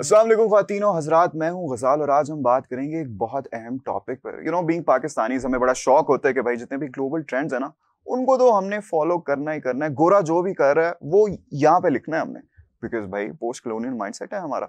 अस्सलाम वालेकुम ख्वातीनो हजरात, मैं हूं गजाल और आज हम बात करेंगे एक बहुत अहम टॉपिक पर। बीइंग पाकिस्तानी हमें बड़ा शौक होता है कि भाई जितने भी ग्लोबल ट्रेंड्स है ना उनको तो हमने फॉलो करना ही करना है। गोरा जो भी कर रहा है वो यहाँ पे लिखना है हमने, बिकॉज भाई पोस्ट कॉलोनियल माइंडसेट है हमारा।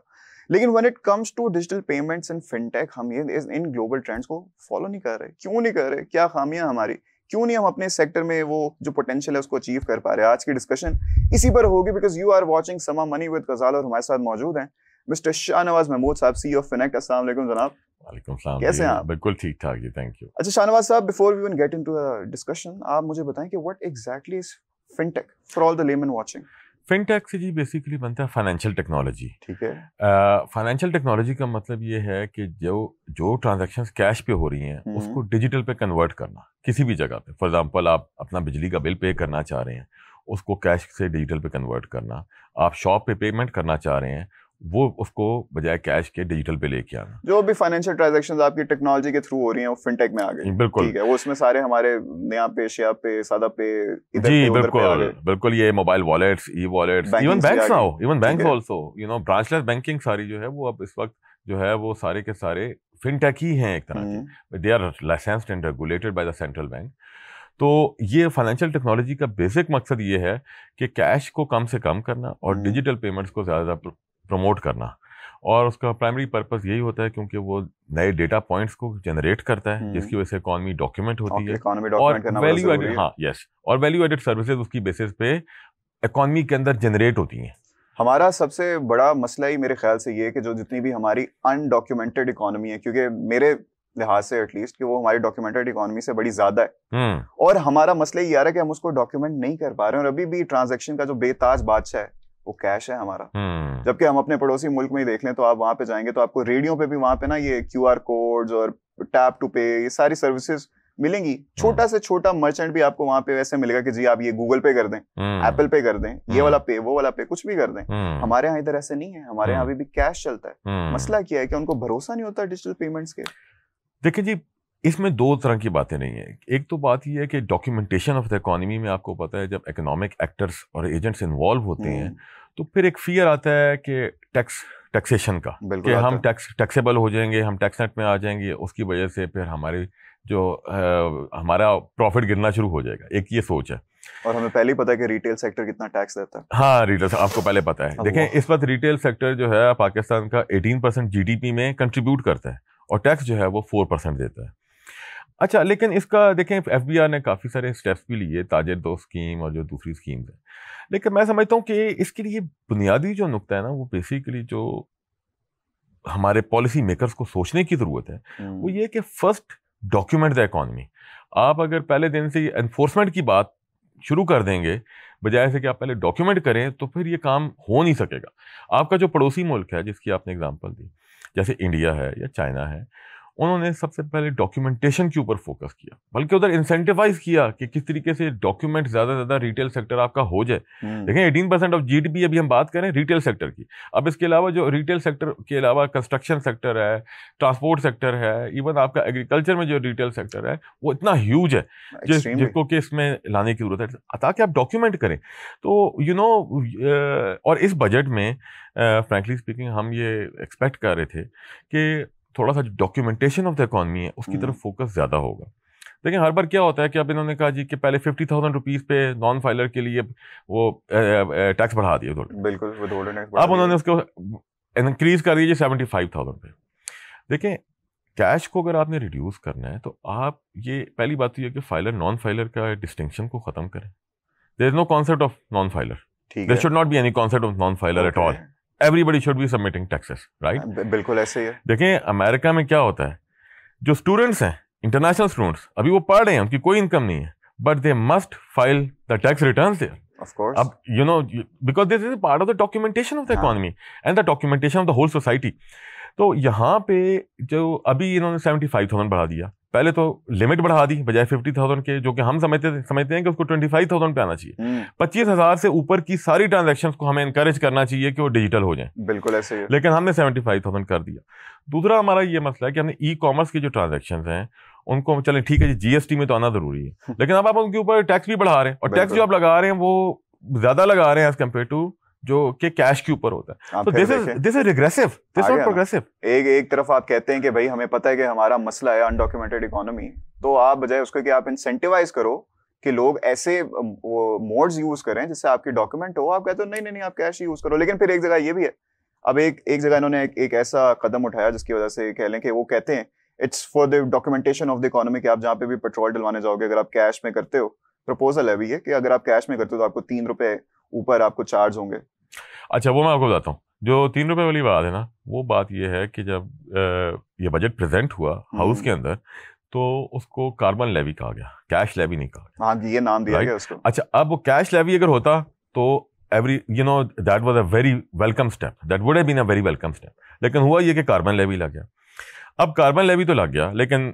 लेकिन when it comes to digital payments and fintech, हम ये इन ग्लोबल ट्रेंड्स को फॉलो नहीं कर रहे। क्यों नहीं कर रहे? क्या खामियां हमारी? क्यों नहीं हम अपने सेक्टर में वो जो पोटेंशियल है उसको अचीव कर पा रहे हैं? आज की डिस्कशन इसी पर होगी, बिकॉज यू आर वॉचिंग समा मनी विद गजाल और हमारे साथ मौजूद हैं मिस्टर शाहनवाज महमूद साहब, CEO ऑफ फिनेक्ट। अस्सलाम वालेकुम जनाब। वालेकुम सलाम। कैसे हैं आप? बिल्कुल ठीक ठाक जी, थैंक यू। अच्छा शाहनवाज साहब, before we get into the discussion, आप मुझे बताएं कि what exactly is fintech for all the layman watching. Fintech से जी बेसिकली बनता है फाइनेंशियल टेक्नोलॉजी। ठीक है। फाइनेंशियल टेक्नोलॉजी का मतलब ये है कि जो ट्रांजैक्शंस कैश पे हो रही हैं उसको डिजिटल पे कन्वर्ट करना किसी भी जगह पे। फॉर एग्जांपल आप अपना बिजली का बिल पे करना चाह रहे हैं, उसको कैश से डिजिटल पे कन्वर्ट करना। आप शॉप पे पेमेंट करना चाह रहे हैं, वो उसको बजाय कैश के डिजिटल पे लेके आना। जो भी फाइनेंशियल ट्रांजैक्शंस आपकी टेक्नोलॉजी के थ्रू हो रही हैं वो फिनटेक में आ गई। बिल्कुल ठीक है, वो उसमें सारे हमारे नया पे, शिया पे, सादा पे, इधर जी पे, उधर पे आ गए। बिल्कुल ये mobile wallets, e wallets, even banks now, even banks also, branchless banking सारी जो है वो अब इस वक्त जो है वो सारे के सारे फिनटेक ही हैं एक तरह के। They are licensed and regulated by the central bank. तो ये फाइनेंशियल टेक्नोलॉजी का बेसिक मकसद ये है कि कैश को कम से कम करना और डिजिटल पेमेंट्स को ज़्यादा प्रमोट करना। और उसका प्राइमरी पर्पस यही होता है क्योंकि वो नए डेटा पॉइंट्स को जनरेट करता है, जिसकी वजह से इकोनॉमी डॉक्यूमेंट होती है और वैल्यू एडेड, हाँ यस, और वैल्यू एडेड सर्विसेज उसकी बेसिस पे इकोनॉमी के अंदर जनरेट होती हैं। हमारा सबसे बड़ा मसला ही मेरे ख्याल से ये है कि जो जितनी भी हमारी अनडॉक्यूमेंटेड इकोनॉमी है, क्योंकि मेरे लिहाज से एटलीस्ट कि वो हमारी डॉक्यूमेंटेड इकोनॉमी से बड़ी ज्यादा है, और हमारा मसला ये आ रहा है कि हम उसको डॉक्यूमेंट नहीं कर पा रहे हैं। और अभी भी ट्रांजैक्शन का जो बेताज बादशाह है वो कैश है हमारा। जबकि हम अपने पड़ोसी मुल्क में ही देख लें तो आप वहां पे जाएंगे तो आपको रेडियो पे भी वहां पे ना ये QR कोड्स और टैप टू पे, ये सारी सर्विसेज मिलेंगी। छोटा से छोटा मर्चेंट भी आपको वहां पे वैसे मिलेगा कि जी आप ये गूगल पे कर दें, एप्पल पे कर दें, ये वाला पे, वो वाला पे, कुछ भी कर दें। हमारे यहाँ इधर ऐसे नहीं है, हमारे यहाँ अभी भी कैश चलता है। मसला क्या है कि उनको भरोसा नहीं होता डिजिटल पेमेंट्स के। देखिए जी, इसमें दो तरह की बातें नहीं है। एक तो बात यह है कि डॉक्यूमेंटेशन ऑफ द इकोनॉमी में आपको पता है जब इकोनॉमिक एक्टर्स और एजेंट्स इन्वॉल्व होते हैं तो फिर एक फियर आता है कि टैक्सेशन का, कि हम टैक्सेबल हो जाएंगे, हम टैक्स नेट में आ जाएंगे, उसकी वजह से फिर हमारा प्रॉफिट गिरना शुरू हो जाएगा। एक ये सोच है। और हमें पहले ही पता है कि रिटेल सेक्टर कितना टैक्स देता है। हाँ, रिटेल आपको पहले पता है। देखें इस वक्त रिटेल सेक्टर जो है पाकिस्तान का 18% GDP में कंट्रीब्यूट करता है और टैक्स जो है वो 4% देता है। अच्छा, लेकिन इसका देखें FBR ने काफ़ी सारे स्टेप्स भी लिए, ताजिर 2 स्कीम और जो दूसरी स्कीम्स है। लेकिन मैं समझता हूँ कि इसके लिए बुनियादी जो नुक्ता है ना, वो बेसिकली जो हमारे पॉलिसी मेकर्स को सोचने की ज़रूरत है वो ये कि फर्स्ट डॉक्यूमेंट द इकॉनमी। आप अगर पहले दिन से एनफोर्समेंट की बात शुरू कर देंगे बजाय से कि आप पहले डॉक्यूमेंट करें तो फिर ये काम हो नहीं सकेगा। आपका जो पड़ोसी मुल्क है जिसकी आपने एग्जांपल दी, जैसे इंडिया है या चाइना है, उन्होंने सबसे पहले डॉक्यूमेंटेशन के ऊपर फोकस किया, बल्कि उधर इंसेंटिवाइज किया कि किस तरीके से डॉक्यूमेंट ज़्यादा से ज़्यादा रिटेल सेक्टर आपका हो जाए। देखें 18% ऑफ GDP अभी हम बात करें रिटेल सेक्टर की। अब इसके अलावा जो रिटेल सेक्टर के अलावा कंस्ट्रक्शन सेक्टर है, ट्रांसपोर्ट सेक्टर है, इवन आपका एग्रीकल्चर में जो रिटेल सेक्टर है वो इतना ह्यूज है जिसको कि इसमें लाने की जरूरत है ताकि आप डॉक्यूमेंट करें। तो और इस बजट में फ्रैंकली स्पीकिंग हम ये एक्सपेक्ट कर रहे थे कि थोड़ा सा डॉक्यूमेंटेशन ऑफ द इकॉनमी है उसकी तरफ फोकस ज़्यादा होगा। लेकिन हर बार क्या होता है कि अब इन्होंने कहा जी कि पहले 50,000 रुपीज़ पे नॉन फाइलर के लिए वो टैक्स बढ़ा दिया। बिल्कुल, अब उन्होंने उसको इंक्रीज कर दिया 75,000 पे। देखें, कैश को अगर आपने रिड्यूस करना है तो आप ये पहली बात तो ये कि फाइलर नॉन फाइलर का डिस्टिंक्शन को ख़त्म करें। There is no concept of non filer, there should not be any concept of non filer at all. Everybody should be submitting taxes, right? बिल्कुल ऐसे ही है। देखें अमेरिका में क्या होता है, जो स्टूडेंट्स हैं, इंटरनेशनल स्टूडेंट्स, अभी वो पढ़ रहे हैं, उनकी कोई इनकम नहीं है, but they must file the tax returns there. Of course. अब because this is part of the documentation of the economy and the documentation of the whole society. तो यहाँ पे जो अभी इन्होंने 75,000 बढ़ा दिया, पहले तो लिमिट बढ़ा दी बजाय 50,000 के, जो कि हम समझते हैं कि उसको 25,000 पे आना चाहिए। 25,000 से ऊपर की सारी ट्रांजैक्शंस को हमें एनकरेज करना चाहिए कि वो डिजिटल हो जाएं। बिल्कुल ऐसे ही है। लेकिन हमने 75,000 कर दिया। दूसरा हमारा ये मसला है कि हमने ई-कॉमर्स की जो ट्रांजैक्शंस हैं उनको चलें ठीक है जी, GST में तो आना जरूरी है, लेकिन अब आप उनके ऊपर टैक्स भी बढ़ा रहे हैं और टैक्स जो आप लगा रहे हैं वो ज्यादा लगा रहे हैं एज कम्पेयर टू जो कि कैश के ऊपर होता है। तो this is regressive, this is not progressive. एक तरफ आप कहते हैं कि भाई हमें पता है कि हमारा मसला है अनडॉक्यूमेंटेड इकोनॉमी, तो आप बजाय उसको कि आप इंसेंटिवाइज करो कि लोग ऐसे मोड्स यूज करें जिससे आपकी डॉक्यूमेंट हो, आप कहते हो नहीं आप कैश यूज करो। लेकिन फिर एक जगह ये भी है, अब एक जगह इन्होंने एक ऐसा कदम उठाया जिसकी वजह से कह लें कि वो कहते हैं it's for the documentation of the economy, कि आप जहाँ पे भी पेट्रोल डलवाने जाओगे अगर आप कैश में करते हो, प्रपोजल है भी है कि अगर आप कैश में करते हो तो आपको 3 रुपए ऊपर आपको चार्ज होंगे। अच्छा, वो मैं आपको बताता हूँ, जो 3 रुपए वाली बात है ना, वो बात ये है कि जब ये बजट प्रेजेंट हुआ हाउस के अंदर, तो उसको कार्बन लेवी कहा गया, कैश लेवी नहीं कहा। हाँ, ये नाम दिया गया उसको। अच्छा, अब वो कैश लेवी अगर होता तो that was a very welcome step, that would have been a very welcome step, लेकिन हुआ ये कि कार्बन लेवी लग गया। अब कार्बन लेवी तो लग गया, लेकिन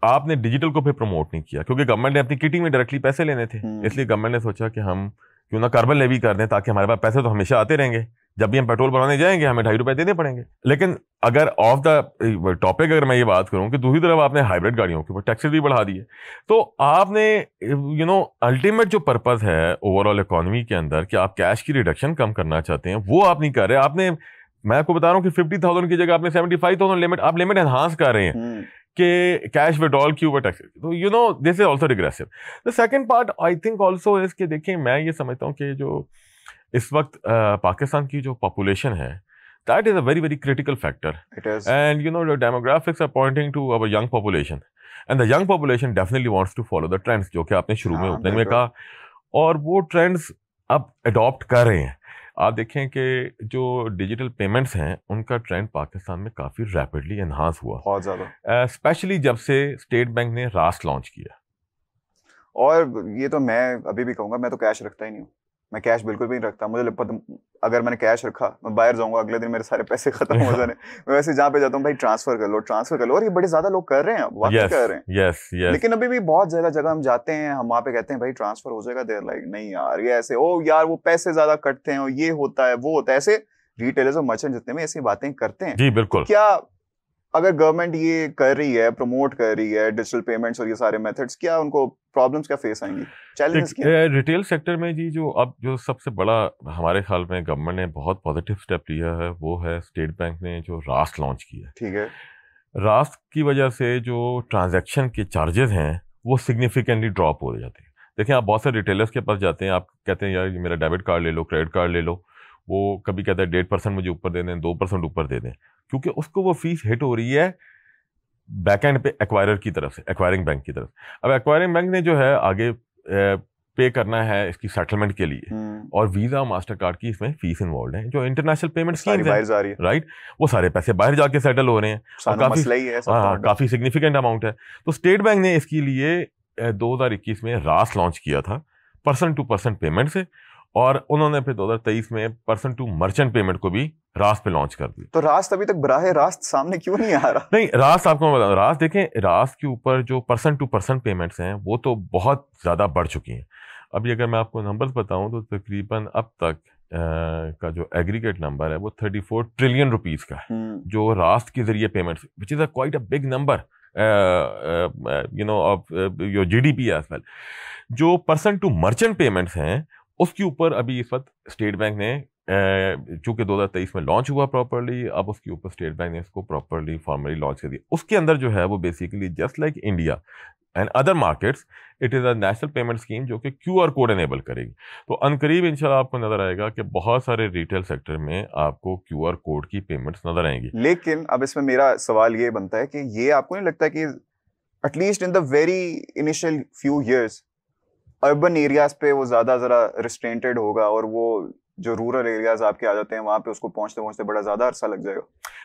आपने डिजिटल को फिर प्रमोट नहीं किया, क्योंकि गवर्नमेंट ने अपनी किटी में डायरेक्टली पैसे लेने थे, इसलिए गवर्नमेंट ने सोचा कि हम क्यों ना कार्बन लेवी कर दें, ताकि हमारे पास पैसे तो हमेशा आते रहेंगे, जब भी हम पेट्रोल भरवाने जाएंगे हमें 2.5 रुपए देने पड़ेंगे। लेकिन अगर ऑफ द टॉपिक अगर मैं ये बात करूं कि दूसरी तरफ आपने हाइब्रिड गाड़ियों के ऊपर टैक्सेस भी बढ़ा दिए, तो आपने अल्टीमेट जो पर्पस है ओवरऑल इकोनॉमी के अंदर कि आप कैश की रिडक्शन कम करना चाहते हैं, वो आप नहीं कर रहे। आपने, मैं आपको बता रहा हूँ कि 50,000 की जगह आपने 75,000 लिमिट, आप लिमिट एनहांस कर रहे हैं कि कैश विड्रॉल के ऊपर टैक्स। तो this is also regressive. The second part I think also is कि देखिए, मैं ये समझता हूँ कि जो इस वक्त पाकिस्तान की जो पॉपुलेशन है, that is a very very critical factor, and the demographics are pointing to our young population, and the young population definitely wants to follow the trends, जो कि आपने शुरू में ओपनिंग में कहा, और वो ट्रेंड्स अब अडॉप्ट कर रहे हैं। आप देखें कि जो डिजिटल पेमेंट्स हैं उनका ट्रेंड पाकिस्तान में काफ़ी रैपिडली एनहांस हुआ, बहुत ज़्यादा, स्पेशली जब से स्टेट बैंक ने रास्ट लॉन्च किया। और ये तो मैं अभी भी कहूँगा, मैं तो कैश रखता ही नहीं हूँ, मैं कैश बिल्कुल भी नहीं रखता। मुझे अगर मैंने कैश रखा, मैं बाहर जाऊंगा अगले दिन मेरे सारे पैसे खत्म हो जाने। मैं वैसे जहाँ पे जाता हूँ, भाई ट्रांसफर कर लो, और ये बड़े ज्यादा लोग कर रहे हैं, वाकई कर रहे हैं। yes. लेकिन अभी भी बहुत ज्यादा जगह हम जाते हैं, हम वहाँ पे कहते हैं भाई ट्रांसफर हो जाएगा, देर लाइक नहीं यार, ये ऐसे, ओ यार वो पैसे ज्यादा कटते हैं, और ये होता है वो होता है, ऐसे रिटेलर्स और मर्चेंट जितने में ऐसी बातें करते हैं। जी बिल्कुल। क्या अगर गवर्नमेंट ये कर रही है, प्रमोट कर रही है डिजिटल पेमेंट्स और ये सारे मेथड्स, क्या उनको प्रॉब्लम्स क्या फेस आएंगी, चैलेंजेस क्या? रिटेल सेक्टर में जी जो सबसे बड़ा हमारे ख्याल में गवर्नमेंट ने बहुत पॉजिटिव स्टेप लिया है, वो है स्टेट बैंक ने जो रास्ट लॉन्च किया। ठीक है, रास्ट की वजह से जो ट्रांजैक्शन के चार्जेस हैं वो सिग्निफिकेंटली ड्रॉप हो जाते हैं। देखिए, आप बहुत सारे रिटेलर्स के पास जाते हैं, आप कहते हैं यार ये मेरा डेबिट कार्ड ले लो, क्रेडिट कार्ड ले लो, वो कभी कहता है 1.5% मुझे ऊपर दे दें, 2% ऊपर दे दें, क्योंकि उसको वो फीस हिट हो रही है बैक एंड पे एक्वायरर की तरफ से, एक्वायरिंग बैंक की तरफ। अब एक्वायरिंग बैंक ने जो है आगे पे करना है इसकी सेटलमेंट के लिए, और वीजा मास्टर कार्ड की इसमें फीस इन्वॉल्व है, जो इंटरनेशनल पेमेंट स्कीम्स है, राइट, वो सारे पैसे बाहर जाके सेटल हो रहे हैं, काफी सिग्निफिकेंट अमाउंट है। तो स्टेट बैंक ने इसके लिए 2021 में रास्ट लॉन्च किया था पर्सन टू पर्सन पेमेंट से, और उन्होंने फिर 2023 में पर्सन टू मर्चेंट पेमेंट को भी रास्ट पे लॉन्च कर दी। तो रास्ट अभी तक बराह रास्त सामने क्यों नहीं आ रहा? नहीं, रास्ट आपको मैं बताऊं, रास्ट देखें, रास्ट के ऊपर जो पर्सन टू पर्सन पेमेंट्स हैं वो तो बहुत ज़्यादा बढ़ चुकी हैं। अभी अगर मैं आपको नंबर्स बताऊं तो तकरीबन अब तक का जो एग्रीगेट नंबर है वो 34 ट्रिलियन रुपीस का है, जो रास्ट के जरिए payments, which is quite a big number of your GDP as well. जो पर्सन टू मर्चेंट पेमेंट्स हैं उसके ऊपर अभी इस वक्त स्टेट बैंक ने, चूंकि 2023 में लॉन्च हुआ प्रॉपरली, अब उसके ऊपर स्टेट बैंक ने इसको प्रॉपरली फॉर्मली लॉन्च कर दिया। उसके अंदर जो है वो basically just like India and other markets, it is a national payment scheme जो कि QR कोड एनेबल करेगी। तो अनकरीब इंशाल्लाह आपको नजर आएगा कि बहुत सारे रिटेल सेक्टर में आपको QR कोड की पेमेंट्स नजर आएंगी। लेकिन अब इसमें मेरा सवाल ये बनता है कि ये आपको नहीं लगता कि at least in the very initial few years urban areas पे वो ज़्यादा ज़रा रिस्ट्रेंटेड होगा, और वो जो रूरल एरियाज आपके आ जाते हैं वहाँ पे उसको पहुँचते पहुँचते बड़ा ज़्यादा अरसा लग जाएगा?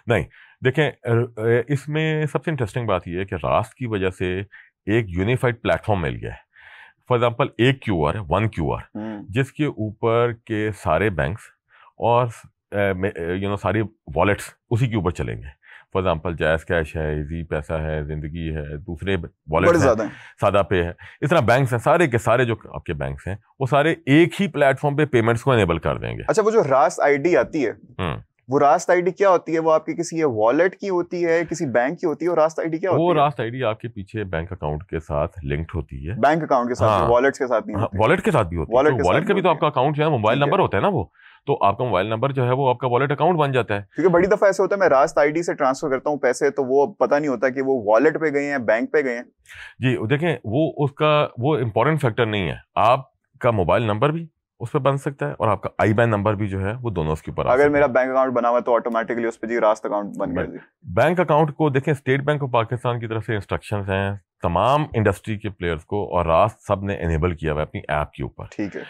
नहीं, देखें, इसमें सबसे इंटरेस्टिंग बात यह है कि रास्ट की वजह से एक यूनिफाइड प्लेटफॉर्म मिल गया है। फॉर एग्जांपल, एक QR है, 1 QR, जिसके ऊपर के सारे बैंक्स और सारी वॉलेट्स उसी के ऊपर चलेंगे। फॉर एग्जाम्पल, जैस कैश है, इजी पैसा है, जिंदगी है, दूसरे वॉलेट्स हैं, सादा पे है, इस तरह बैंक्स हैं, सारे के सारे जो आपके बैंक्स हैं वो सारे एक ही प्लेटफॉर्म पे पेमेंट्स को एनेबल कर देंगे। अच्छा, वो जो रास्ट आईडी आती है, वो रास्ट आईडी क्या होती है? वो आपकी किसी वॉलेट की होती है, किसी बैंक की होती है? और रास्ट आईडी क्या होती है? वो रास्ट आईडी आपके पीछे बैंक अकाउंट के साथ लिंक्ड होती है। बैंक अकाउंट के साथ? वॉलेट्स के साथ नहीं होती? वॉलेट के साथ भी होती है। वॉलेट का भी तो आपका अकाउंट जो है मोबाइल नंबर होता है ना, वो तो आपका मोबाइल नंबर जो है वो आपका वॉलेट अकाउंट बन जाता है। क्योंकि बड़ी दफा ऐसे होता है मैं रास्त आईडी से ट्रांसफर करता हूँ पैसे, तो वो पता नहीं होता कि वो वॉलेट पे गए हैं, बैंक पे गए हैं। जी देखें, वो इंपॉर्टेंट फैक्टर नहीं है। आपका मोबाइल नंबर भी उस पर बन सकता है और आपका IBAN नंबर भी जो है वो दोनों उसके ऊपर। अगर मेरा बैंक अकाउंट बना हुआ तो ऑटोमेटिकली उस पर जी रास्त अकाउंट बन गया जी। बैंक अकाउंट को देखें, स्टेट बैंक ऑफ पाकिस्तान की तरफ से इंस्ट्रक्शंस हैं तमाम इंडस्ट्री के प्लेयर्स को, और रास्त सब ने एनेबल किया हुआ है अपनी ऐप के ऊपर। ठीक है।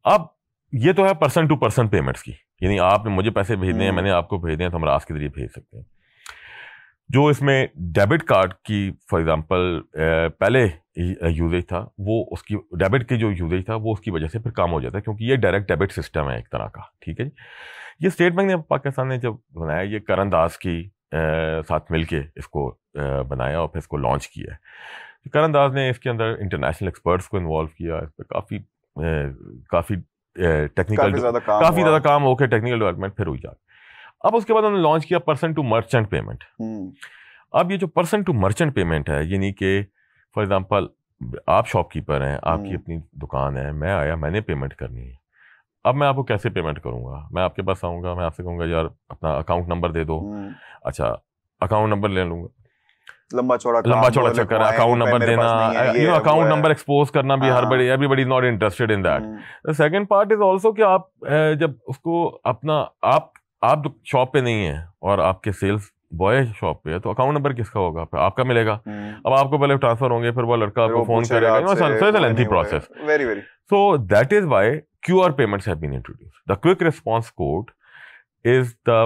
अब ये तो है पर्सन टू पर्सन पेमेंट्स की, यानी आपने मुझे पैसे भेजने हैं, मैंने आपको भेजने हैं, तो हम रास्त के जरिए भेज सकते हैं। जो इसमें डेबिट कार्ड की फॉर एग्जांपल पहले यूजेज था, वो उसकी डेबिट की जो यूजेज था वो उसकी वजह से फिर काम हो जाता है, क्योंकि ये डायरेक्ट डेबिट सिस्टम है एक तरह का। ठीक है जी। ये स्टेट बैंक ने पाकिस्तान ने जब बनाया, ये करण दास की साथ मिलके इसको बनाया और फिर इसको लॉन्च किया है। करण दास ने इसके अंदर इंटरनेशनल एक्सपर्ट्स को इन्वॉल्व किया, इस पर काफ़ी टेक्निकल काफ़ी ज़्यादा काम होकर टेक्निकल डेवलपमेंट फिर हुई जाती। अब उसके बाद उन्होंने लॉन्च किया पर्सन टू मर्चेंट पेमेंट। अब ये जो पर्सन टू मर्चेंट पेमेंट है, यानी कि फॉर एग्जांपल आप शॉपकीपर हैं, आपकी अपनी दुकान है, मैं आया, मैंने पेमेंट करनी है। अब मैं आपको कैसे पेमेंट करूंगा? मैं आपके पास आऊँगा, मैं आपसे कहूँगा यार अपना अकाउंट नंबर दे दो। अच्छा, अकाउंट नंबर ले लूँगा, लंबा चौड़ा चक्कर है, अकाउंट नंबर देना, अकाउंट नंबर एक्सपोज करना भी everybody is not interested in that. The second part is also कि आप जब उसको अपना आप शॉप पे नहीं है और आपके सेल्स बॉय शॉप पे है, तो अकाउंट नंबर किसका होगा? आपका मिलेगा। अब आपको पहले ट्रांसफर होंगे, फिर वो लड़का आपको फोन करेगा, lengthy process. So that is why QR payments have been introduced. The quick response code is the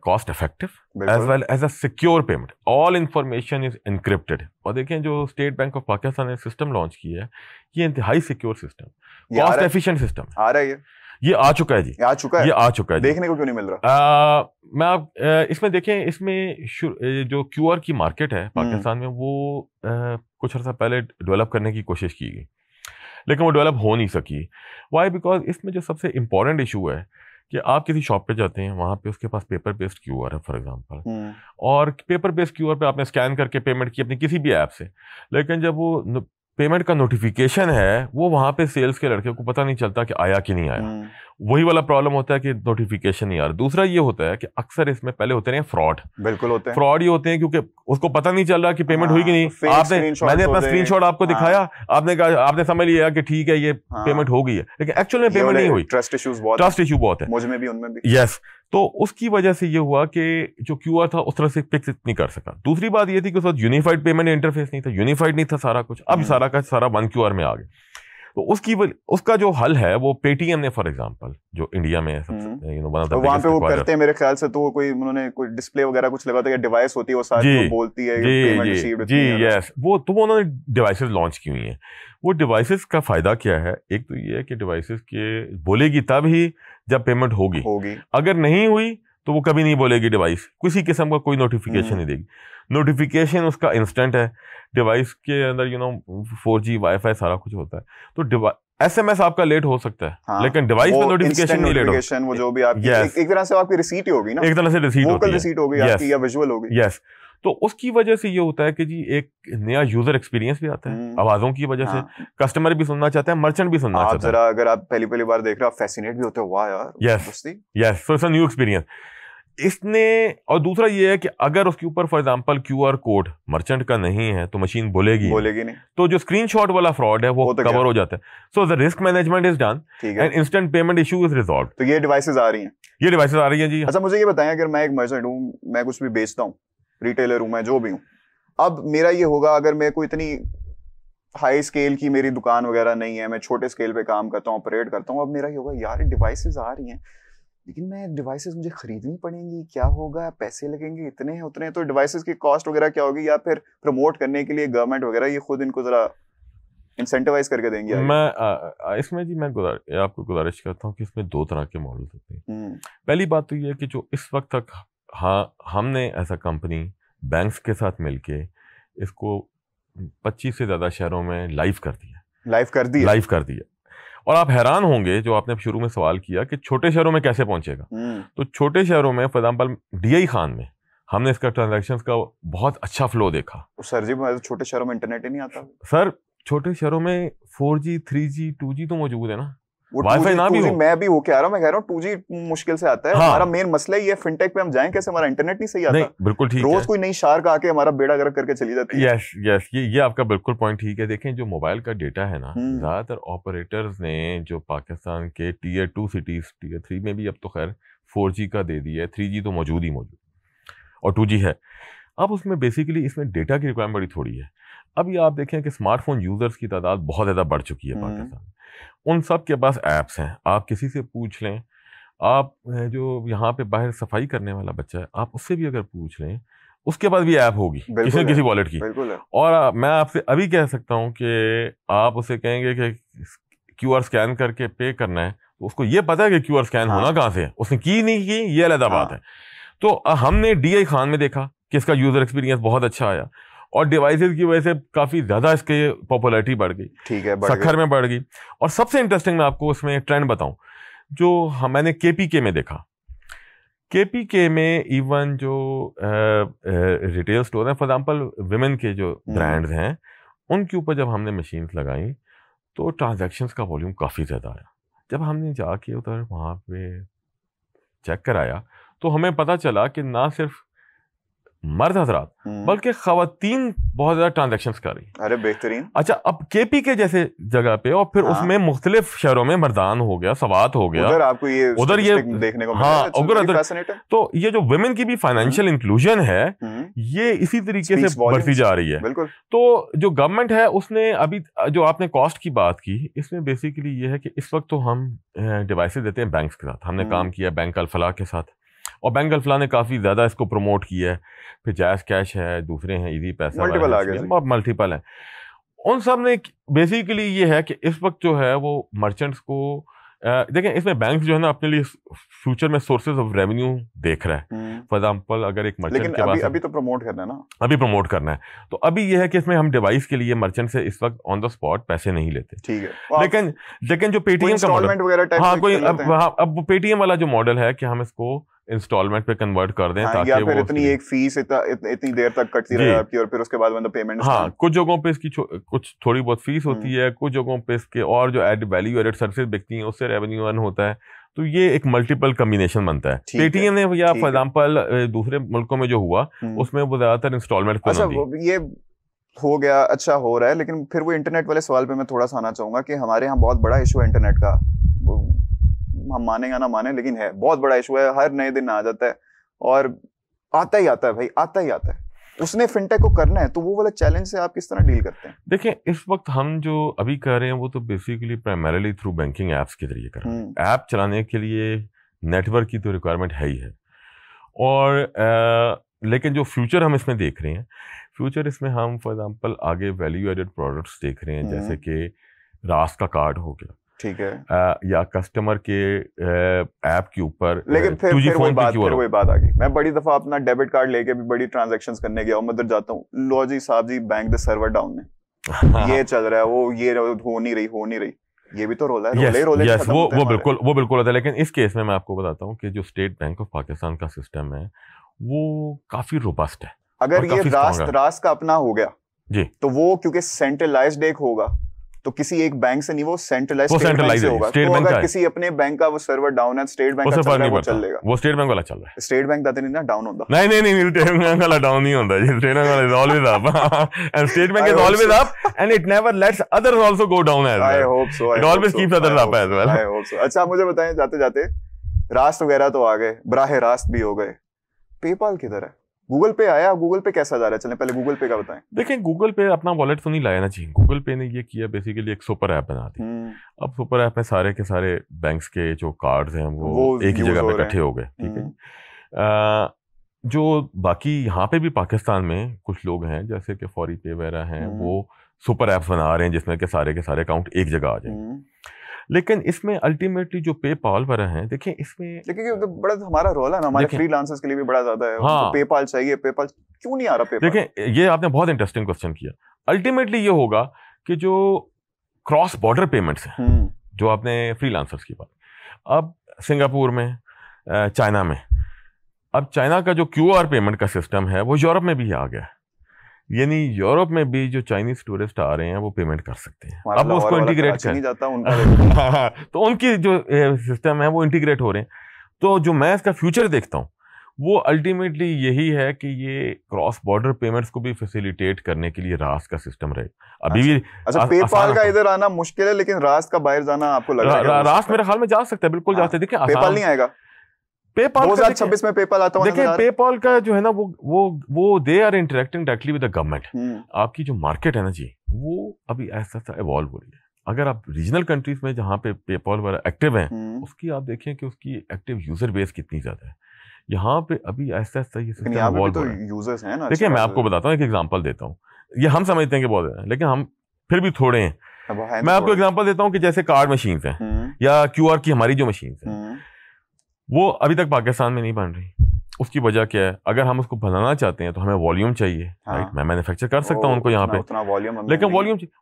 cost effective as well as a secure payment. All information is encrypted. और देखें जो state bank of Pakistan ने system launch किया है, ये इंतहाई secure system, cost efficient system आ रहा है। ये आ चुका है जी, ये आ चुका है। देखने को क्यों नहीं मिल रहा? मैं आप इसमें देखें, इसमें जो QR की मार्केट है पाकिस्तान में, वो कुछ अर्सा पहले डेवलप करने की कोशिश की गई, लेकिन वो डेवलप हो नहीं सकी। वाई? बिकॉज इसमें जो सबसे इंपॉर्टेंट इशू है कि आप किसी शॉप पे जाते हैं, वहाँ पे उसके पास पेपर बेस्ड QR है फॉर एग्जांपल, और पेपर बेस्ड QR पे आपने स्कैन करके पेमेंट की अपनी किसी भी ऐप से, लेकिन जब वो पेमेंट का नोटिफिकेशन है, वो वहाँ पे सेल्स के लड़के को पता नहीं चलता कि आया कि नहीं आया। वही वाला प्रॉब्लम होता है कि नोटिफिकेशन नहीं आ रहा। दूसरा ये होता है कि अक्सर इसमें पहले होते हैं फ्रॉड। बिल्कुल होते हैं, फ्रॉड ये होते हैं क्योंकि उसको पता नहीं चल रहा कि पेमेंट हुई कि नहीं। मैंने अपना स्क्रीनशॉट आपको दिखाया, आपने कहा, आपने समझ लिया कि ठीक है ये पेमेंट हो गई है, लेकिन एक्चुअल में पेमेंट नहीं हुई। ट्रस्ट इशू बहुत है, मुझ में भी उनमें भी। यस, तो उसकी वजह से ये हुआ कि जो QR था उस तरह से पिक नहीं कर सका। दूसरी बात ये थी कि उस वक्त यूनिफाइड पेमेंट इंटरफेस नहीं था, यूनिफाइड नहीं था सारा कुछ। अब सारा का सारा 1 QR में आ गया। तो उसका जो हल है वो पेटीएम ने फॉर एग्जांपल, जो इंडिया में सबसे वहाँ पे वो करते हैं मेरे ख्याल से, तो कोई उन्होंने कोई डिस्प्ले वगैरह कुछ लगा था, डिवाइस होती है वो साथ में बोलती है पेमेंट रिसीव्ड। जी यस, वो उन्होंने डिवाइसेस लॉन्च की हुई हैं। वो डिवाइसेस का फायदा क्या है? एक तो ये है कि डिवाइसेस के बोलेगी तब ही जब पेमेंट होगी। अगर नहीं हुई तो वो कभी नहीं बोलेगी डिवाइस, किसी किस्म का कोई नोटिफिकेशन नहीं देगी। नोटिफिकेशन उसका इंस्टेंट है। डिवाइस के अंदर 4G वाईफाई सारा कुछ होता है, तो SMS आपका लेट हो सकता है, हाँ, लेकिन डिवाइस पे नोटिफिकेशन नहीं लेट होगा। वो जो भी आपकी एक तरह से आपकी रिसीट ही होगी ना, एक तरह से रिसीट होगी आपकी, या विजुअल होगी। यस, तो उसकी वजह से ये होता है कि जी एक नया यूजर एक्सपीरियंस भी आता है आवाजों की वजह से। कस्टमर भी सुनना चाहते हैं, मर्चेंट भी सुनना चाहते हैं। अगर आप पहली बार देख रहे हो, आप फैसिनेट भी होते हो, वाह यार। Yes, so it's a new experience इसने। और दूसरा ये है कि अगर उसके ऊपर for example QR code merchant का नहीं है तो मशीन बोलेगी नहीं, तो जो स्क्रीनशॉट वाला फ्रॉड है वो तो कवर हो जाता है। So the risk management is done and instant payment issue is resolve. तो ये डिवाइसेस आ रही हैं, जी। अच्छा, मुझे ये बताएं, अगर मैं एक मर्चेंट हूँ, मैं कुछ भी बेचता हूँ, रिटेलर हूँ मैं, जो भी हूँ, अब मेरा ये होगा, अगर मेरे को इतनी हाई स्केल की मेरी दुकान वगैरह नहीं है, मैं छोटे स्केल पे काम करता हूँ, ऑपरेट करता हूँ, अब मेरा ये होगा यार डिवाइसेस आ रही हैं, लेकिन मैं डिवाइसेस मुझे खरीदनी पड़ेंगी, क्या होगा, पैसे लगेंगे इतने हैं उतने, तो डिवाइसेस की कॉस्ट वगैरह क्या होगी, या फिर प्रमोट करने के लिए गवर्नमेंट वगैरह ये खुद इनको जरा इंसेंटिवाइज करके देंगे? मैं इसमें जी मैं आपको गुजारिश करता हूँ कि इसमें 2 तरह के मॉडल होते हैं। पहली बात तो ये है कि जो इस वक्त तक हमने एज अ कंपनी बैंक्स के साथ मिलके इसको 25 से ज्यादा शहरों में लाइव कर दिया। और आप हैरान होंगे, जो आपने शुरू में सवाल किया कि छोटे शहरों में कैसे पहुंचेगा, तो छोटे शहरों में फॉर एग्जांपल DI खान में हमने इसका ट्रांजैक्शंस का बहुत अच्छा फ्लो देखा। तो सर जी, छोटे शहरों में इंटरनेट ही नहीं आता। सर, छोटे शहरों में 4G 3G 2G तो मौजूद है ना, वाईफाई ना भी हो। मैं भी होके आ रहा हूँ, मैं कह रहा हूँ 2G मुश्किल से आता है। हाँ। हमारा मेन मसला ही है फिनटेक पे हम जाएं कैसे, हमारा इंटरनेट नहीं सही आता। नहीं, बिल्कुल ठीक है। रोज कोई नई शार्क आके हमारा बेड़ा गर्क करके चली जाती है। यस यस, ये आपका बिल्कुल पॉइंट ठीक है। देखें जो मोबाइल का डेटा है ना, ज्यादातर ऑपरेटर्स ने जो पाकिस्तान के टीयर 2 सिटीज, टीयर 3 में भी अब तो खैर 4G का दे दिया है, 3G तो मौजूद और 2G है। अब उसमें बेसिकली इसमें डेटा की रिक्वायरमेंट बड़ी थोड़ी है। अभी आप देखें कि स्मार्टफोन यूजर्स की तादाद बहुत ज़्यादा बढ़ चुकी है पाकिस्तान में। उन सब के पास ऐप्स हैं, आप किसी से पूछ लें, आप जो यहाँ पे बाहर सफाई करने वाला बच्चा है, आप उससे भी अगर पूछ लें, उसके पास भी ऐप होगी किसी न किसी वॉलेट की। और मैं आपसे अभी कह सकता हूँ कि आप उसे कहेंगे कि QR स्कैन करके पे करना है, तो उसको ये पता है कि QR स्कैन होना कहाँ से है, उसने की नहीं की ये अलग बात है। तो हमने DI खान में देखा कि इसका यूजर एक्सपीरियंस बहुत अच्छा आया और डिवाइसेस की वजह से काफी ज्यादा इसके पॉपुलैरिटी बढ़ गई, ठीक है, सखर में बढ़ गई। और सबसे इंटरेस्टिंग मैं आपको उसमें एक ट्रेंड बताऊं जो मैंने KPK में देखा। KPK में इवन जो रिटेल स्टोर है, फॉर एग्जांपल विमेन के जो ब्रांड्स हैं, उनके ऊपर जब हमने मशीन्स लगाई तो ट्रांजैक्शंस का वॉल्यूम काफी ज्यादा आया। जब हमने जाके उधर वहां पे चेक कराया तो हमें पता चला कि ना सिर्फ मर्द हजरात बल्कि खवातीन बहुत ज्यादा ट्रांजैक्शंस कर रही। अरे बेहतरीन। अच्छा, अब KPK जैसे जगह पे और फिर उसमें मुख्तलिफ शहरों में मर्दान हो गया, सवात हो गया, उधर आपको ये देखने को मिला। तो ये जो वुमेन की भी फाइनेंशियल इंक्लूजन है, ये इसी तरीके से बढ़ती जा रही है। बिल्कुल। तो जो गवर्नमेंट है उसने अभी जो आपने कॉस्ट की बात की, इसमें बेसिकली ये है कि इस वक्त तो हम डिवाइसेस देते हैं बैंक्स के साथ। हमने काम किया बैंक अल फलाह के साथ और बैंक अल फलाह ने काफी ज्यादा इसको प्रमोट किया है। फिर जैज़ कैश है, दूसरे हैं इजी पैसा, मल्टीपल है। उन सब ने बेसिकली ये है कि इस वक्त जो है वो मर्चेंट्स को देखें, इसमें बैंक जो है ना अपने लिए फ्यूचर में सोर्सेज ऑफ रेवेन्यू देख रहा है। फॉर एग्जांपल अगर एक मर्चेंट के पास अभी तो प्रमोट करना है ना, अभी प्रमोट करना है, तो अभी ये है कि इसमें हम डिवाइस के लिए मर्चेंट से इस वक्त ऑन द स्पॉट पैसे नहीं लेते। ठीक है। लेकिन जो पेटीएम का मॉडल, हाँ कोई अब पेटीएम वाला जो मॉडल है कि हम इसको इंस्टॉलमेंट पे कन्वर्ट कर दें, ताकि या फिर इतनी एक फीस इतनी देर तक कटती रहे आपकी और फिर उसके बाद मतलब पेमेंट। हाँ, कुछ जगहों पे इसकी कुछ थोड़ी बहुत फीस होती है, कुछ जगहों पे इसके और जो वैल्यू एडेड सर्विसेज बिकती हैं उससे रेवेन्यू अर्न होता है। तो ये एक मल्टीपल कम्बिनेशन बनता है। पेटीएम ने या फॉर एग्जांपल दूसरे मुल्कों में जो हुआ उसमें वो ज्यादातर इंस्टॉलमेंट पे दी। ये हो गया, अच्छा हो रहा है, लेकिन फिर वो इंटरनेट वाले सवाल पे मैं थोड़ा सा आना चाहूंगा कि हमारे यहाँ बहुत बड़ा इशू है इंटरनेट का। हम मानेगा ना माने, लेकिन है बहुत बड़ा इशू है, हर नए दिन आ जाता है और आता ही आता है भाई, आता ही आता है। उसने फिनटेक को करना है, तो वो वाला चैलेंज से आप किस तरह डील करते हैं? देखिए, इस वक्त हम जो अभी कर रहे हैं वो तो basically primarily through banking apps के जरिए कर रहे हैं। ऐप चलाने के लिए नेटवर्क की तो रिक्वायरमेंट है ही है। और लेकिन जो फ्यूचर हम इसमें देख रहे हैं, फ्यूचर इसमें हम फॉर एग्जांपल आगे वैल्यू एडेड प्रोडक्ट्स देख रहे हैं, जैसे कि रास का कार्ड हो गया, ठीक है, या कस्टमर के ऐप के ऊपर। लेकिन फिर वही बात आ गई। मैं बड़ी दफा अपना डेबिट कार्ड लेके भी बड़ी ट्रांजैक्शंस करने गया हूं, मैं उधर जाता हूं, लो जी साहब जी बैंक द सर्वर डाउन है, ये चल रहा है, वो ये हो नहीं रही। ये भी तो रोल है। यस, वो बिल्कुल होता है। लेकिन इस केस में मैं आपको बताता हूँ कि जो स्टेट बैंक ऑफ पाकिस्तान का सिस्टम है वो काफी रोबस्ट है। अगर ये रास का अपना हो गया जी, तो वो क्योंकि सेंट्रलाइज्ड एक होगा, तो किसी एक बैंक से नहीं, वो सेंट्रलाइज्ड से होगा। तो अगर किसी अपने बैंक का वो सर्वर डाउन है, स्टेट बैंक का चल लेगा, वो स्टेट बैंक वाला चल रहा है। स्टेट बैंक दैट नहीं डाउन होता। नहीं स्टेट बैंक वाला डाउन नहीं होता जी। स्टेट बैंक वाला is always up and State Bank is always up and it never lets others also go down as well. I hope so. It always keeps others up as well. I hope so. अच्छा, मुझे बताएं जाते जाते, रास्त वगैरह तो आ गए, बराहे रास्त भी हो गए, पेपाल किधर है? गूगल पे आया, गूगल पे कैसा जा रहा है? चलें पहले गूगल पे का बताएं। देखें, गूगल पे अपना वॉलेट तो नहीं लाया ना जी। गूगल पे ने ये किया बेसिकली एक सुपर ऐप बना दी। अब सुपर ऐप में सारे के सारे बैंक्स के जो कार्ड्स हैं वो एक ही जगह पे इकट्ठे हो गए, ठीक है। जो बाकी यहाँ पे भी पाकिस्तान में कुछ लोग हैं जैसे कि फौरी पे वगैरह हैं, वो सुपर ऐप्स बना रहे हैं जिसमें के सारे अकाउंट एक जगह आ जाए। लेकिन इसमें अल्टीमेटली जो पेपाल पर हैं, देखें इसमें लेकिन तो बड़ा हमारा रोल है ना, हमारे फ्रीलांसर्स के लिए भी बड़ा ज्यादा है। हाँ, तो पेपाल चाहिए, पेपाल क्यों नहीं आ रहा? पेपाल, देखें ये आपने बहुत इंटरेस्टिंग क्वेश्चन किया। अल्टीमेटली ये होगा कि जो क्रॉस बॉर्डर पेमेंट्स हैं, जो आपने फ्रीलांसर्स की बात, अब सिंगापुर में, चाइना में, अब चाइना का जो QR पेमेंट का सिस्टम है वो यूरोप में भी आ गया है। यानी यूरोप में भी जो चाइनीज टूरिस्ट आ रहे हैं वो पेमेंट कर सकते हैं, अब उसको इंटीग्रेट कर जाता उनका तो उनकी जो सिस्टम है वो इंटीग्रेट हो रहे हैं। तो जो मैं इसका फ्यूचर देखता हूँ वो अल्टीमेटली यही है कि ये क्रॉस बॉर्डर पेमेंट्स को भी फैसिलिटेट करने के लिए रास्ट का सिस्टम रहे। अभी भी अच्छा पेपाल का इधर आना मुश्किल है, लेकिन रास्ट का बाहर जाना आपको लग रहा है? रास्ट मेरे ख्याल में जा सकता है, बिल्कुल जा सकता है। देखिए पेपाल नहीं आएगा, पेपाल 2026 में पेपाल आता हुआ देखिए पेपाल का जो है ना वो they are interacting directly with the government. आपकी जो मार्केट है ना जी वो अभी ऐसा इवॉल्व हो रही है। अगर आप रीजनल कंट्रीज में जहाँ पे पेपाल वाला एक्टिव है उसकी आप देखें कि उसकी एक्टिव यूजर बेस कितनी ज्यादा है। यहाँ पे अभी ऐसा ये सिस्टम इवॉल्व हो रहा है। यूजर्स हैं ना, देखिए मैं आपको बताता हूँ, एक एग्जांपल देता हूँ। ये हम समझते हैं कि बहुत है, लेकिन हम फिर भी थोड़े हैं। मैं आपको एग्जांपल देता हूँ कि जैसे कार्ड मशीन्स हैं या क्यूआर की हमारी जो मशीन्स हैं वो अभी तक पाकिस्तान में नहीं बन रही। उसकी वजह क्या है? अगर हम उसको बनाना चाहते हैं तो हमें वॉल्यूम चाहिए, राइट? मैं मैन्युफैक्चर कर सकता हूँ उनको यहाँ पे, लेकिन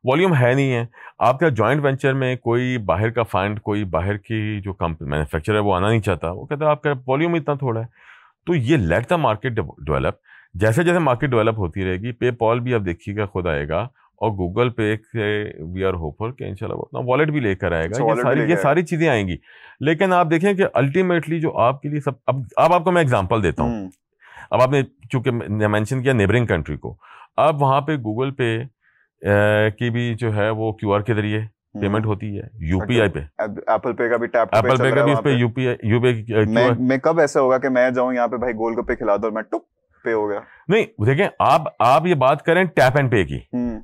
वॉल्यूम है नहीं है। आपका जॉइंट वेंचर में कोई बाहर का फंड, कोई बाहर की जो कंपनी मैन्युफैक्चर है वो आना नहीं चाहता। वो कहता है आपका वॉल्यूम इतना थोड़ा है। तो ये लेट द मार्केट डेवलप। जैसे जैसे मार्केट डेवलप होती रहेगी पेपॉल भी अब देखिएगा खुद आएगा, और गूगल पे से वी आर होपफुल कि इंशाल्लाह वो अपना वॉलेट भी लेकर आएगा। ये सारी चीजें आएंगी। लेकिन आप देखें कि अल्टीमेटली जो आपके लिए सब, अब आपको मैं एग्जांपल देता हूँ। अब आपने चूंकि मेंशन किया नेबरिंग कंट्री को, अब वहां पे गूगल पे की भी जो है वो क्यूआर के जरिए पेमेंट होती है, यूपीआई पे, एप्पल पे का भी टैप एप्पल पे का भी इस पे यूपीआई। मैं कब ऐसा होगा कि मैं जाऊं यहाँ पे भाई गोलगप्पे खिला दो, मैं टुप पे हो गया? नहीं देखें, आप ये बात करें टैप एंड पे की,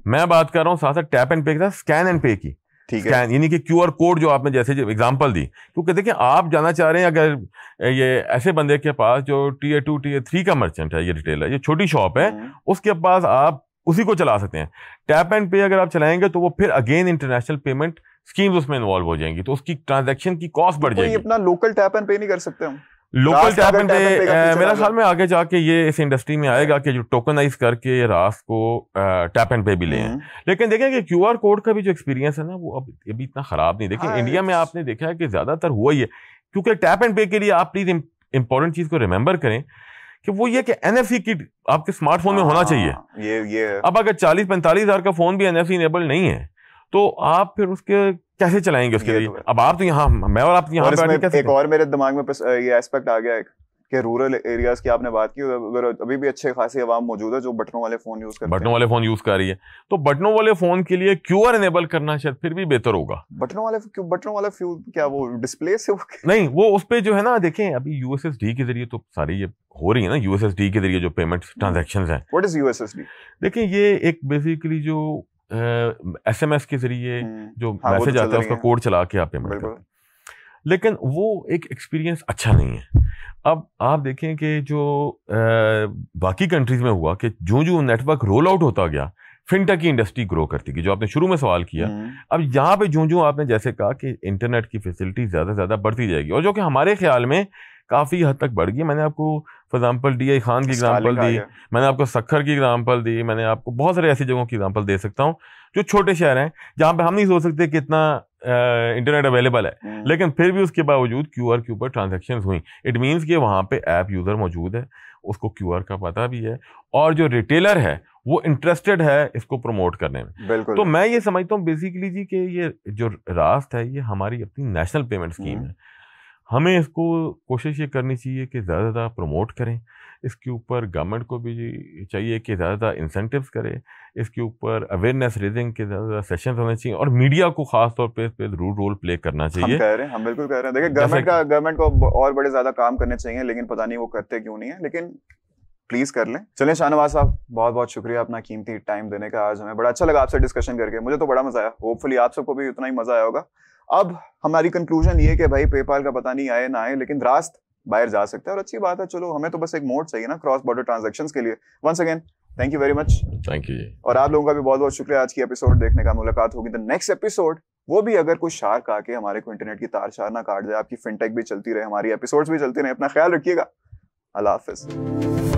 मैं बात कर रहा हूँ साथ साथ टैप एंड पे के साथ स्कैन एंड पे की। स्कैन यानी कि क्यूआर कोड जो आपने जैसे जो एग्जांपल दी, क्योंकि देखिए आप जाना चाह रहे हैं अगर ये ऐसे बंदे के पास जो Tier 2 Tier 3 का मर्चेंट है, ये रिटेल है, ये छोटी शॉप है, उसके पास आप उसी को चला सकते हैं। टैप एंड पे अगर आप चलाएंगे तो वो फिर अगेन इंटरनेशनल पेमेंट स्कीम्स उसमें इन्वॉल्व हो जाएंगी, तो उसकी ट्रांजैक्शन की कॉस्ट बढ़ जाएगी। अपना लोकल टैप एंड पे नहीं कर सकते हम? लोकल टैप एंड पे मेरा ख्याल में आगे जाके ये इस इंडस्ट्री में आएगा कि जो टोकनाइज करके रास्त को टैप एंड पे भी ले हैं। लेकिन देखें कि क्यूआर कोड का भी जो एक्सपीरियंस है ना वो अब अभी इतना खराब नहीं। देखिए इंडिया में आपने देखा है कि ज्यादातर हुआ ही है, क्योंकि टैप एंड पे के लिए आप प्लीज इंपॉर्टेंट चीज को रिमेंबर करें कि वो ये कि एनएफसी की आपके स्मार्टफोन में होना चाहिए। ये अब अगर 40-45 हजार का फोन भी एनएफसी इनेबल नहीं है तो आप फिर उसके कैसे चलाएंगे उसके लिए? अब आप तो यहाँ, मैं और आप यहाँ पे एक और मेरे दिमाग में ये एस्पेक्ट आ गया है कि रूरल एरियाज की आपने बात की, अगर अभी भी अच्छे खासी आवाम मौजूद है जो बटनों वाले फोन यूज करते हैं, बटनों वाले फोन यूज कर रही है, तो बटनों वाले फोन के लिए क्यूआर इनेबल करना शायद फिर भी बेहतर होगा। बटनों वाला फ्यूल क्या वो डिस्प्ले से नहीं, वो उस पे जो है ना, देखें अभी यूएसएसडी के जरिए तो सारी ये हो रही है ना, यूएसएसडी के जरिए जो पेमेंट ट्रांजेक्शन है। What is USSD? देखिए ये एक बेसिकली जो एसएमएस के जरिए जो मैसेज आता है उसका कोड चला के आप पेमेंट करते हैं, लेकिन वो एक एक्सपीरियंस अच्छा नहीं है। अब आप देखें कि जो बाकी कंट्रीज में हुआ कि जो नेटवर्क रोल आउट होता गया, फिनटेक की इंडस्ट्री ग्रो करती गई, जो आपने शुरू में सवाल किया। अब यहाँ पे जो आपने जैसे कहा कि इंटरनेट की फैसिलिटी ज्यादा से ज्यादा बढ़ती जाएगी, और जो कि हमारे ख्याल में काफी हद तक बढ़ गई। मैंने आपको फॉर एग्जांपल DI खान की एग्जांपल दी, मैंने आपको सखर की एग्जांपल दी, मैंने आपको बहुत सारे ऐसी जगहों की एग्जांपल दे सकता हूँ जो छोटे शहर हैं जहाँ पे हम नहीं सोच सकते कितना इंटरनेट अवेलेबल है, लेकिन फिर भी उसके बावजूद क्यूआर के ऊपर ट्रांजैक्शन हुई। इट मीन्स कि वहाँ पे ऐप यूजर मौजूद है, उसको क्यूआर का पता भी है, और जो रिटेलर है वो इंटरेस्टेड है इसको प्रमोट करने में। तो मैं ये समझता हूँ बेसिकली जी कि ये जो रास्त है ये हमारी अपनी नेशनल पेमेंट स्कीम है। हमें इसको कोशिश ये करनी चाहिए कि ज़्यादा ज़्यादा प्रमोट करें। इसके ऊपर गवर्नमेंट को भी चाहिए कि ज़्यादा ज़्यादा इंसेंटिव्स करे, इसके ऊपर अवेयरनेस रेजिंग के ज़्यादा ज़्यादा सेशंस होने चाहिए, और मीडिया को खास तौर पे रोल प्ले करना चाहिए। हम बिल्कुल कह रहे हैं। देखिए गवर्नमेंट को और बड़े ज़्यादा काम करने चाहिए, लेकिन पता नहीं वो करते क्यों नहीं है, लेकिन प्लीज कर लें। चलें शाहनवाज साहब, बहुत बहुत शुक्रिया अपना कीमती टाइम देने का। आज हमें बड़ा अच्छा लगा आपसे डिस्कशन करके, मुझे तो बड़ा मजा आया। होपफुली आप सबको भी उतना ही मजा आया होगा। अब हमारी कंक्लूजन ये कि भाई पेपाल का पता नहीं आए ना आए, लेकिन रास्त बाहर जा सकता है, और अच्छी बात है। चलो हमें तो बस एक मोड चाहिए ना क्रॉस बॉर्डर ट्रांजैक्शंस के लिए। Once again thank you very much. Thank you. और आप लोगों का भी बहुत बहुत शुक्रिया आज की एपिसोड देखने का। मुलाकात होगी द नेक्स्ट एपिसोड, वो भी अगर कोई शार्क आके हमारे को इंटरनेट की तार शार ना काट दे। आपकी फिनटेक भी चलती रहे, हमारी एपिसोड्स भी चलती रहे। अपना ख्याल रखिएगा। अल्लाह हाफिज।